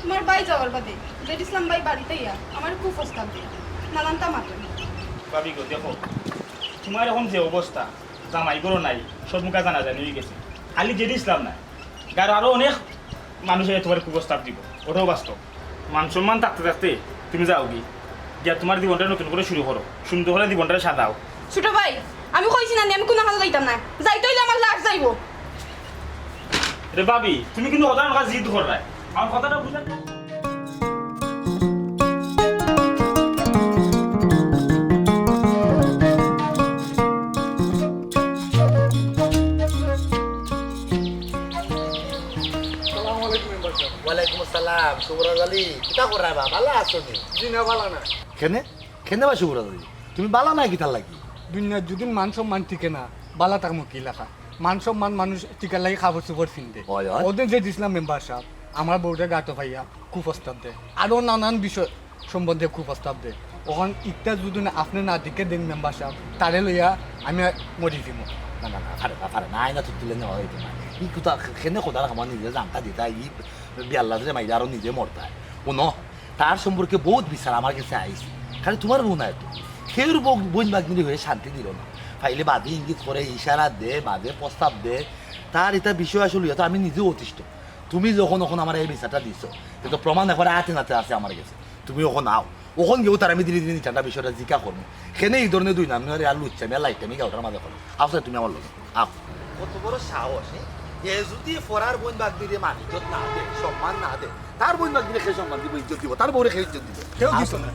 তোমার ভাই যাওয়ার বাদে জেড ইসলাম ভাই বাড়িতে ইয়া আমার খুব প্রস্তাব দিয়ে নানানটা মাতেন ভাবি গো দেখো তোমার এখন যে অবস্থা জামাই গরো নাই সব মুখা জানা জানি হয়ে গেছে খালি জেডি ইসলাম নাই গার আরো অনেক মানুষ তোমার কুপ্রস্তাব দিব ওটাও বাস্তব মান সম্মান থাকতে থাকতে তুমি যাও গিয়া তোমার জীবনটা নতুন করে শুরু করো সুন্দর করে জীবনটা সাজাও ছোট ভাই আমি কইছি না আমি কোনো হাতে যাইতাম না যাইতে হইলে আমার লাশ যাইব রে ভাবি তুমি কিন্তু কথা নকা জিদ করবে আমার কথাটা বুঝা ওয়ালাইকুম আসসালাম শুভরাজ আলী কিতা করা বা ভালো আছো নি জি না ভালো না কেনে কেনে বা শুভরাজ আলী তুমি ভালো নাই কিতার লাগি দুনিয়া যদি মান সম্মান টিকে না বালা তার মুখ কি লেখা মান সম্মান মানুষ টিকার লাগে খাবার চুপড় ফিনতে হয়, হয়। ওদের যে দিছিলাম মেম্বার সাহেব আমার বউটা গাতো ভাইয়া কুপ্রস্তাব দেয় আরও নানান বিষয় সম্বন্ধে কুপ্রস্তাব দেয় ওখান ইটা যদি না আপনি না দিকে দেন মেম্বার সাহেব তারে লইয়া আমি মরি দিব না না না ফারে নাই না তুই তুলে নেওয়া হইতো না ই কোথা খেনে কোথার আমার নিজে জানতা দিতা ই বিয়াল্লা যে মাইলে আরও নিজে মরতায় কোনো তার সম্পর্কে বহুত বিচার আমার কাছে আইসি খালি তোমার বোন নাই তো সের বোন বাগনি হয়ে শান্তি দিল না ফাইলে বাদে ইঙ্গিত করে ইশারা দে বাদে প্রস্তাব দে তার এটা বিষয় আসলে তো আমি নিজেও অতিষ্ঠ তুমি যখন ওখন আমার এই বিচারটা দিছো কিন্তু প্রমাণ একবারে হাতে নাতে আছে আমার কাছে তুমি ওখন আও ওখন গেও তার আমি দিনে দিনে ঠান্ডা বিষয়টা জিকা করবো সেনে এই ধরনের দুই নাম আর লুচ্ছা আমি লাইট আমি গাউটার মাঝে করো আসলে তুমি আমার লোক আও কত বড় সাহস এ যদি ফরার বোন বাগ দিয়ে মান ইজ্জত না দে সম্মান না দে তার বোন বাগ দিয়ে সে সম্মান দিব ইজ্জত দিব তার বউরে খেয়ে ইজ্জত দিব কেউ কিছু না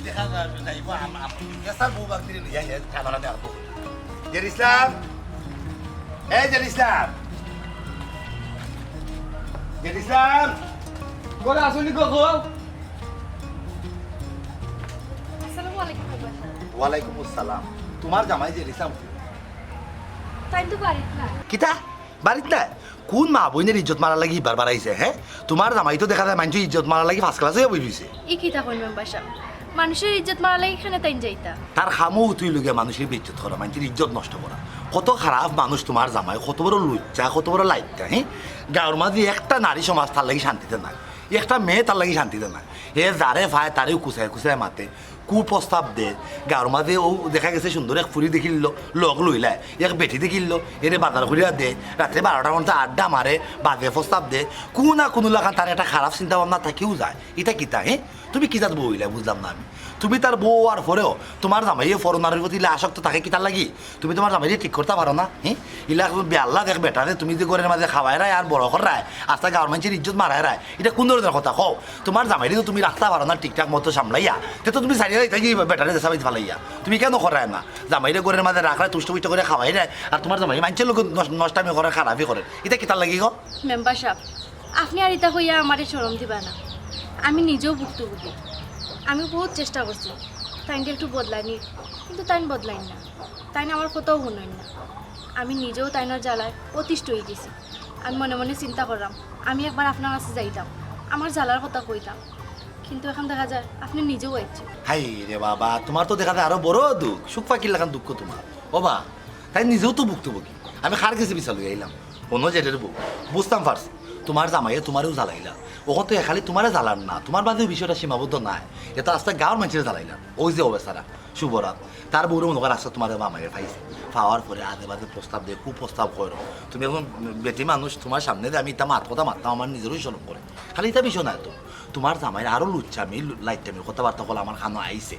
দেখা যাইব আমার বউ বাগ দিয়ে নিয়ে ঠান্ডা দেওয়া জের ইসলাম এই জের ইসলাম জের ইসলাম করে আসুনি গো আসসালামু আলাইকুম আব্বা। ওয়ালাইকুম আসসালাম তোমার জামাই জের ইসলাম তাই তো বাড়িত না। কিতা বাড়িত না কোন মা বোনের ইজ্জত মারা লাগি বারবার আইছে হ্যাঁ তোমার জামাই তো দেখা যায় মানুষ ইজ্জত মারা লাগি ফার্স্ট ক্লাসে বই রইছে ই কিতা কই মেম্বার সাহেব মানুষের ইজ্জত মারা লাগে এখানে তাই যাইতা। তার খামও তুই লগে মানুষের ইজ্জত করা মানুষের ইজ্জত নষ্ট করা কত খারাপ মানুষ তোমার জামাই কত বড় লুচ্চা কত বড় লাইটটা হ্যাঁ গাঁর মাঝে একটা নারী সমাজ তার লাগি শান্তিতে নাই একটা মেয়ে তার লাগি শান্তিতে নাই এ যারে ভাই তারেও কুচায় কুচায় মাতে কুপ্রস্তাব দে গাঁর মাঝে ও দেখা গেছে সুন্দর এক ফুরি দেখিল লগ লইলায় এক বেটি দেখিল এরে বাজার করিয়া দে রাত্রে 12টার মধ্যে আড্ডা মারে বাজে প্রস্তাব দে কোনো না কোনো লাগান তার একটা খারাপ চিন্তা ভাবনা থাকিও যায় এটা কিতা হ্যাঁ তুমি কিতাত বউ হইলা বুঝলাম না আমি তুমি তার বউ আর পরেও তোমার জামাইয়ে ফরনারের প্রতি আসক্ত থাকে কিতার লাগি তুমি তোমার জামাইয়ে ঠিক করতে পারো না হ্যাঁ ইলা বেল্লা দেখ বেটারে তুমি যে ঘরের মাঝে খাওয়াই রায় আর বড় কর রায় আস্তে গাঁর মানুষের ইজ্জত মারাই রায় এটা কোন ধরনের কথা কও তোমার জামাইরে তো তুমি রাখতে পারো না ঠিকঠাক মতো সামলাইয়া তো তুমি সারিয়া থাকি বেটারে দেশাবাই ফালাইয়া তুমি কেন করায় না জামাইরে ঘরের মাঝে রাখলে তুষ্ট পুষ্ট করে খাওয়াই রায় আর তোমার জামাই মানুষের লোক নষ্টামি করে খারাপই করে এটা কিতার লাগি গো মেম্বার সাহেব আপনি আর ইতা হইয়া আমারে শরম দিবা না আমি নিজেও ভুক্তভোগী আমি বহুত চেষ্টা করছি তাইনকে একটু বদলাইনি কিন্তু তাইন বদলাইন না তাইন আমার কোথাও শুনইন না আমি নিজেও তাইনের জ্বালায় অতিষ্ঠ হয়ে গেছি আমি মনে মনে চিন্তা করলাম আমি একবার আপনার কাছে যাইতাম আমার জ্বালার কথা কইতাম কিন্তু এখন দেখা যায় আপনি নিজেও আইছেন হাই রে বাবা তোমার তো দেখা যায় আরো বড় দুঃখ সুখ পাখির লাগান দুঃখ তোমার বাবা তাই নিজেও তো ভুক্তভোগী আমি খার গেছি বিচার লই আইলাম কোনো জেটের বউ বুঝতাম পারছি তোমার জামাইয়ে তোমারও জ্বালাইলা ওখান তো খালি তোমারে জ্বালান না তোমার বাদেও বিষয়টা সীমাবদ্ধ নাই এটা আস্তে গাঁর মানুষের জ্বালাইলাম ওই যে অবস্থারা শুভরাত তার বউরে মনে কর আসতে তোমার মামাইয়ের পাইছে পাওয়ার পরে আধে বাদে প্রস্তাব দিয়ে কুপ্রস্তাব করো তুমি এখন বেটি মানুষ তোমার সামনে দিয়ে আমি এটা কথা মারতাম আমার নিজেরই সরম করে খালি এটা বিষয় নাই তো তোমার জামাইয়ের আরও লুচ্ছা আমি লাইটটা কথাবার্তা বলে আমার খানো আইছে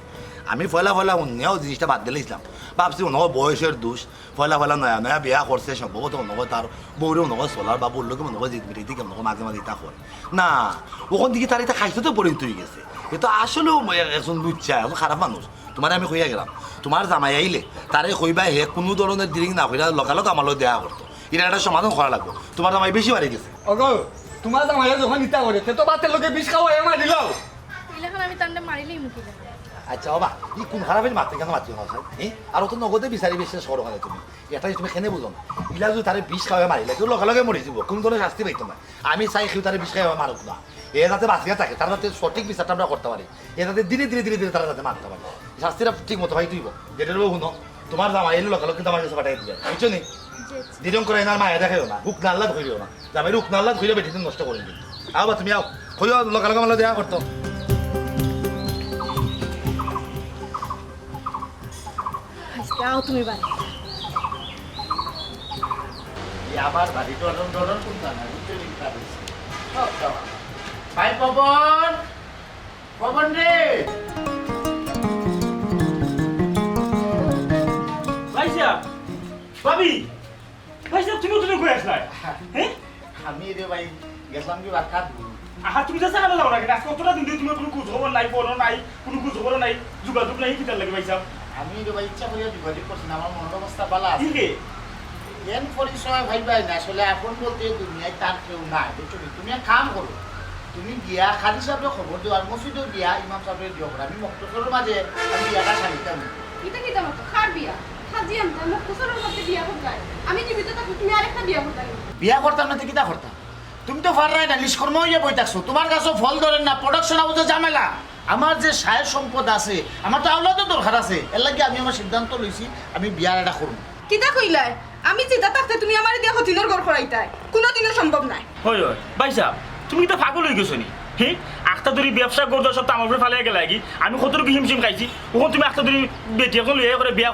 আমি ফয়লা অন্যও জিনিসটা বাদ দিলেছিলাম ভাবছি অন্য বয়সের দোষ ফয়লা নয়া নয়া বিয়া করছে সম্ভবত অন্য তার বউরে অন্য চলার বা বললো অন্য জিতমিটি দিকে অন্য মাঝে মাঝে ইটা করে না ওখান দিকে তার এটা খাইতে তো পরিণত হয়ে গেছে এটা আসলেও একজন লুচ্ছা এখন খারাপ মানুষ তোমার আমি কইয়া গেলাম তোমার জামাই আইলে তারে কইবা হে কোনো ধরনের ড্রিঙ্ক না কইরা লগালগ আমার লোক দেয়া করতো এটা একটা সমাধান করা লাগবো তোমার জামাই বেশি বাড়ি গেছে অগো তোমার জামাইয়া যখন ইটা করে তো বাতের লোকে বিষ খাওয়া মার দিল এখন আমি তান্ডে মারিলেই মুখে যাবো আচ্ছা বাবা ই কোন খারাপের মারতে কেন মারতে না হ্যাঁ আর তো নগদে বিচারি বেশি সরো হয় তুমি এটাই তুমি খেনে বুঝো না ইলা যদি তারে বিষ খাওয়া মারিলে কেউ লগালগে মরে যাব কোন ধরনের শাস্তি পাইতো না আমি চাই কেউ তারে বিষ খাওয়া মারুক না এ যাতে বাঁচিয়ে থাকে তার যাতে সঠিক বিচারটা আমরা করতে পারি এ যাতে ধীরে তারা যাতে মারতে পারে শাস্তিটা ঠিক মতো ভাই তুইব যেটার বউ শুনো তোমার জামাই এলে লগালগ কিন্তু আমার কাছে পাঠাই দিবে বুঝছো নি দিদম করে এনার মায়ের দেখাইও না হুক নাল্লা ধরিও না জামাই হুক নাল্লা ধরে বেটিতে নষ্ট করে কিন্তু আও বা তুমি আও কইও লগালগ আমার দেওয়া করতো আও তুমি বাড়ি আবার বাড়ি ডরন কোনটা না বুঝতে লিখা রয়েছে সব যাওয়া ভাই পবন রে ভাইসা ভাবি ভাইসা তুমি কই আসলাই হ্যাঁ আমি রে ভাই গেলাম কি বাদ খাত আহা তুমি যা সারা লাও না কেন আজকে কতটা দিন ধরে তুমি কোনো খোঁজ খবর নাই ফোন নাই কোনো খোঁজ খবর নাই যোগাযোগ নাই কিটার লাগে ভাইসা আমি রে ভাই ইচ্ছা করিয়া যোগাযোগ করছি না আমার মনের অবস্থা ভালো আছে ঠিক এন পরিচয় ভাইবাই না আসলে এখন বলতে দুনিয়ায় তার কেউ নাই বুঝছো তুমি এক কাম করো তুমি গিয়া খালি সাহেবের খবর দিও আর মসজিদেও গিয়া ইমাম সাহেবের দিও আমি মক্তসরের মাঝে আমি বিয়াটা সারিতাম এটা কি দাম খার বিয়া খাজি আনতে মুখ কুসরের মধ্যে বিয়া করতে আমি জীবিত থাকি তুমি আরেকটা বিয়া করতে বিয়া করতাম না তো কিতা করতাম তুমি তো ফাররাই না নিষ্কর্ম হইয়া বই থাকছো, তোমার কাছে ফল ধরেন না, প্রোডাকশন হাউসে ঝামেলা। আমার যে সাহেব সম্পদ আছে, আমার তো আওলাদও দরকার আছে, এর লাগে আমি আমার সিদ্ধান্ত লইছি আমি বিয়ার এটা করব। কিতা কইলাই আমি চিন্তা থাকতে তুমি আমার দিয়া হতিনের ঘর করাইতাই কোনোদিনও সম্ভব নাই। হয় হয় ভাই সাহেব, তুমি তো পাগল হয়ে গেছো নি? হি আখতা ধরি ব্যবসা করতে সব আমার উপরে ফালে গেলে কি আমি কতটুকু হিমশিম খাইছি, ওখান তুমি আখতা ধরি বেটি এখন লইয়া করে বিয়া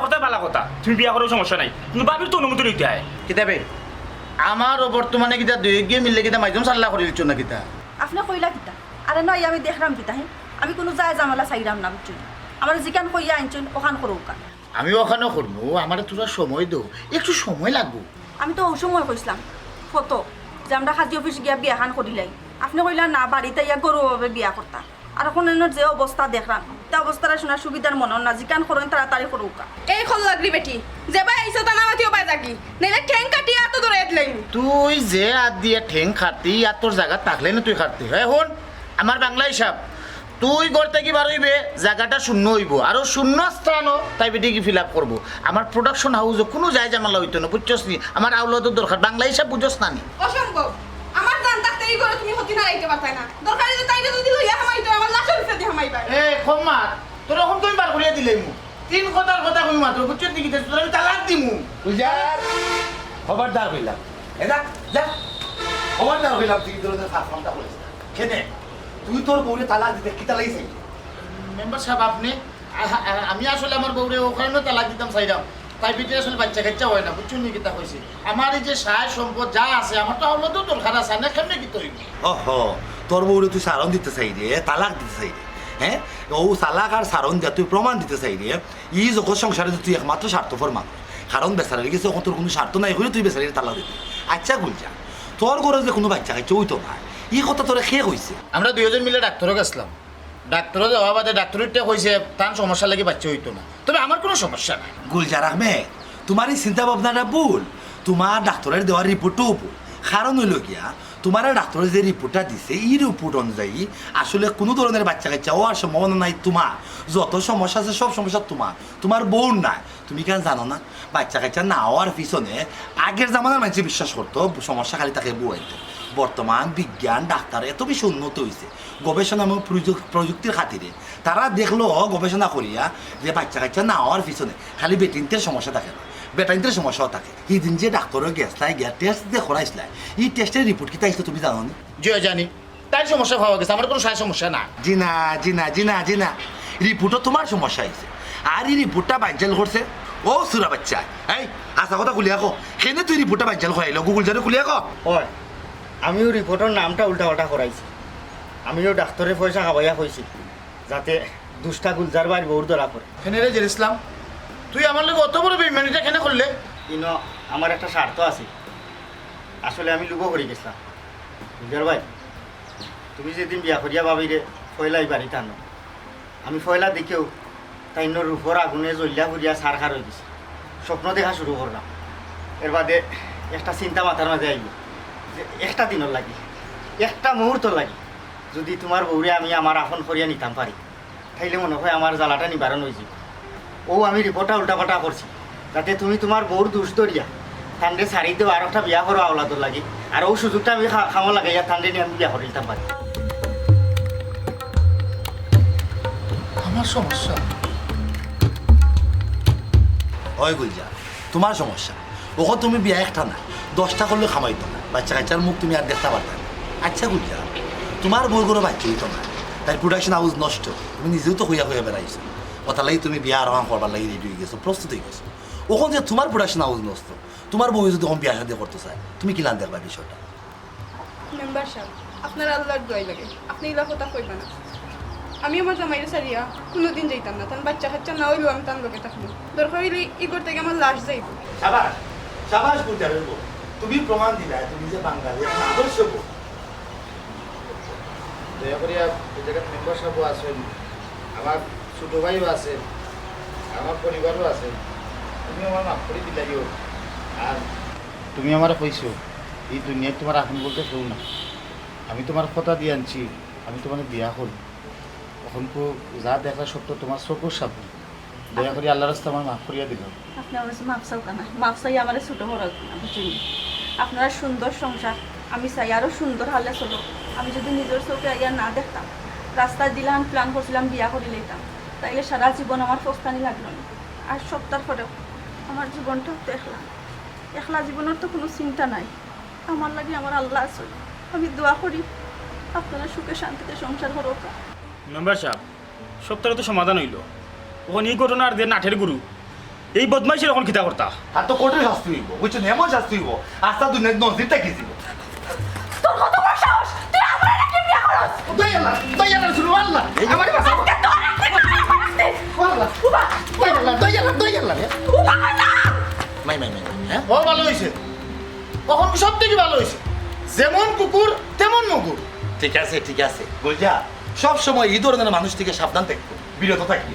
করতে ভালো কথা, তুমি বিয়া করার সমস্যা নাই, কিন্তু বাবির তো অনুমতি লইতে হয়। কিতাবে আমার বর্তমানে কিতা দুই গিয়ে মিললে কিতা মাইজম সাল্লা করে দিচ্ছ না কিতা? আপনি কইলা কিতা? আরে নয় আমি দেখলাম কিতা হে, আমি কোনো যায় জামালা চাইলাম না বুঝছেন, আমার যেখান কইয়া আনছেন ওখান করো কা। আমি ওখানে করবো, আমার তোরা সময় দো, একটু সময় লাগবো। আমি তো ওই সময় কইছিলাম ফটো যে আমরা কাজী অফিস গিয়া বিয়া খান করিলাই, আপনি কইলা না বাড়িতে ইয়া গরুভাবে বিয়া করতা। আর এখন যে অবস্থা দেখলাম তা অবস্থাটা শোনার সুবিধার মনে না, যেখান করেন তাড়াতাড়ি করো কা। এই খল লাগলি বেটি যে ভাই আইছো তা নামাতিও পাই থাকি নাইলে ঠ্যাং কাটিয়া তো ধরে এতলাইম। তুই যে আর দিয়ে ঠেং খাটি আর তোর জায়গা থাকলে না তুই খাটতি হয়। হন আমার বাংলা হিসাব, তুই ঘর থেকে বার হইবে জায়গাটা শূন্য হইব, আরো শূন্য স্থানও তাই বেটি কি ফিল আপ করবো। আমার প্রোডাকশন হাউসও কোনো যায় জামালা হইতো না, বুঝছস নি? আমার আওলাদও দরকার, বাংলা হিসাব বুঝছস না নি? অসম্ভব, আমার জান থাকতে এই ঘরে তুমি হতি না রাইতে পারতাই না। দরকার হলে তাইরে যদি লইয়া হামাইতো আমার লাশের উপরে দিয়ে হামাইবা। এ খম্মা তোর এখন তুমি বার করিয়া দিলে মু তিন কথার কথা কই মাত্র, বুঝছস নি? কি তোর আমি তালাক দিমু বুঝার খবরদার হইলাম। এটা যা খবরদার হইলাম, তুই তোর ফাঁকটা করিস না। খেনে তুই তোর বউরে তালাক দিতে কি তালাই চাই? মেম্বার সাহেব আপনি আমি আসলে আমার বউরে ওখানে তালাক দিতাম চাইলাম, তাই পিঠে আসলে বাচ্চা কাচ্চা হয় না, বুঝছো নি? কিতা হয়েছে আমার এই যে সায় সম্পদ যা আছে আমার তো আওলা তো দরকার আছে না, কেমনে কি তৈরি? ওহো তোর বউরে তুই সারণ দিতে চাই রে, তালাক দিতে চাই রে, হ্যাঁ? ও তালাক আর সারণ দিয়া তুই প্রমাণ দিতে চাই রে ই জগৎ সংসারে তুই একমাত্র স্বার্থপর মানুষ, কারণ বেচারার গেছে তোর কোনো স্বার্থ নাই হলে তুই বেচারির তালাক দিতে। আচ্ছা গুলজা, তোর ঘরে যে কোনো বাচ্চা কাচ্চা ওই তো না, ই কথা তোরা খেয়ে কইছে? আমরা দুইজন মিলে ডাক্তারও গেছিলাম, ডাক্তারও যাওয়া বাদে ডাক্তারটা কইছে তার সমস্যা লাগে বাচ্চা হইতো না, তবে আমার কোনো সমস্যা নাই। গুলজার আহমেদ, তোমার এই চিন্তা ভাবনাটা ভুল, তোমার ডাক্তারের দেওয়ার রিপোর্টও ভুল। কারণ হইল গিয়া তোমার ডাক্তারের যে রিপোর্টটা দিছে এই রিপোর্ট অনুযায়ী আসলে কোনো ধরনের বাচ্চা কাচ্চা হওয়ার সম্ভাবনা নাই। তোমার যত সমস্যা আছে সব সমস্যা তোমার বউর নাই। তুমি কেন জানো না বাচ্চা কাচ্চা না হওয়ার পিছনে আগের জামানার মানুষ বিশ্বাস করতো সমস্যা খালি তাকে বউয়াইতে। বর্তমান বিজ্ঞান ডাক্তার এত বেশি উন্নত হয়েছে গবেষণা এবং প্রযুক্তির খাতিরে, তারা দেখলো গবেষণা করিয়া যে বাচ্চা কাচ্চা না হওয়ার পিছনে খালি বেটিনদের সমস্যা থাকে না, বেটাইনদের সমস্যাও থাকে। এই দিন যে ডাক্তারের গেছলাই গিয়া টেস্ট দিয়ে করাইছিল, এই টেস্টের রিপোর্ট কি তাইছিল তুমি জানো নি? জি জানি, তাই সমস্যা পাওয়া গেছে, আমার কোনো সমস্যা না। জি না রিপোর্টও তোমার সমস্যা হয়েছে, আর এই রিপোর্টটা বাঞ্চাল করছে ও সুরা বাচ্চা। এই আশা কথা খুলিয়া কো, কেনে তুই রিপোর্টটা বাঞ্চাল করাইল গুগল জানে খুলিয়া কো? হয় আমিও রিপোর্টের নামটা উল্টা করাইছি, আমিও ডাক্তারের পয়সা খাবাইয়া কইছি যাতে দুষ্টা গুলজার বাড়ি বউর ধরা পড়ে। কেনে রে জেরিসলাম, তুই আমার লোক অত বড় বেইমানিটা কেনে করলে? কিন্তু আমার একটা স্বার্থ আছে, আসলে আমি লুকো করে গেছিলাম। গুলজার ভাই, তুমি যেদিন বিয়া করিয়া ভাবিরে ফয়লাই বাড়িতে আনো, আমি ফয়লা দেখেও তাই রূপর আগুনে জ্বলিয়া ঘুরিয়া সার খার হয়ে গেছি, স্বপ্ন দেখা শুরু করলাম। এর বাদে একটা চিন্তা মাথার মাঝে আইল যে একটা দিনের লাগি, একটা মুহূর্ত লাগি যদি তোমার বউরে আমি আমার আপন করিয়া নিতাম পারি, তাইলে মনে হয় আমার জ্বালাটা নিবারণ হয়েছে। ও আমি রিপোর্টটা উল্টাপাল্টা করছি যাতে তুমি তোমার বউর দোষ ধরিয়া ঠান্ডে ছাড়ি দেও আর একটা বিয়া করো আওলাদর লাগে, আর ও সুযোগটা আমি খাওয়া লাগাইয়া ঠান্ডে নিয়ে আমি বিয়া করে নিতাম পারি। আমার সমস্যা হয় গুলজা, তোমার সমস্যা ওখন তুমি বিয়া একটা না 10টা করলে খামাইতো না, বাচ্চা কাচ্চার মুখ তুমি আর দেখতে পারবে না। আচ্ছা গুলজা, তোমার বউ কোনো বাচ্চা হইতো না, তাই প্রোডাকশন হাউস নষ্ট, তুমি নিজেও তো হইয়া বেড়াইছো, কথা লাগি তুমি বিয়া আরোহণ করবার লাগি রেডি হয়ে গেছো, প্রস্তুত হয়ে গেছো। ওখান যে তোমার প্রোডাকশন হাউস নষ্ট, তোমার বউ যদি ওখান বিয়া শাদী করতে চায়, তুমি কি লান দেখবা বিষয়টা? মেম্বার সাহেব আপনার আল্লাহর দোয়াই লাগে, আপনি এগুলা কথা কইবা না। আমি আমার জামাইরে সারিয়া কোনোদিন যাইতাম না, তার বাচ্চা কাচ্চা না হইলেও আমি তার লোকে থাকবো, দরকার হইলে ইগোর থেকে আমার লাশ যাইব। সাবাস গুলজারের বউ, তুমি প্রমাণ দিলা তুমি যে বাঙালি একটা আদর্শ বউ। দয়া করিয়া এই জায়গায় মেম্বার সাহেবও আছেন, আমার ছোট ভাইও আছে, আমার পরিবারও আছে, তুমি আমার মাফ করে দিলাইও। আর তুমি আমার কইছো এই দুনিয়ায় তোমার আপন বলতে কেউ না, আমি তোমার কথা দিয়ে আনছি, আমি তোমার বিয়া করব। এখন তো যা দেখা সত্য তোমার চোখের সামনে, দয়া করে আল্লাহ রাস্তা আমার মাফ করিয়া দিল। আপনি আমার মাফ চাও কেন? মাফ চাই আমার ছোটো বড় না বুঝুন, আপনারা সুন্দর সংসার আমি চাই আরও সুন্দর হালে চলো। আমি যদি নিজের চোখে আইয়া না দেখতাম, রাস্তায় দিলাম প্ল্যান করছিলাম বিয়া করে লইতাম, তাইলে সারা জীবন আমার ফস্তানি লাগলো না। আর সপ্তাহ পরেও আমার জীবনটাও তো একলা একলা, জীবনের তো কোনো চিন্তা নাই। আমার লাগে আমার আল্লাহ আছে। আমি দোয়া করি আপনারা সুখে শান্তিতে সংসার হোক। মেম্বার সাহেব সপ্তাহে তো সমাধান হইল, ওখানে এই ঘটনার যে নাটের গুরু এই বদমাইশের এখন খিতা করতা আর তো কঠিন শাস্তি হইব, বুঝছেন? এমন শাস্তি হইব আস্তা দুনিয়া নজিরটা কি ছিল। তোর কত বড় সাহস, তুই আমার নাকি বিয়া করস? দয়ালা শুরু আল্লাহ আমার বাসা আজকে তোর রাখতে পারতে আল্লাহ উবা দয়ালা উবা না মাই হ্যাঁ ও ভালো হয়েছে, কখন সব থেকে ভালো হয়েছে। যেমন কুকুর তেমন মকুর। ঠিক আছে গুলজা, সব সময় এই ধরনের মানুষ থেকে সাবধান থাকবো, বিরত থাকবি।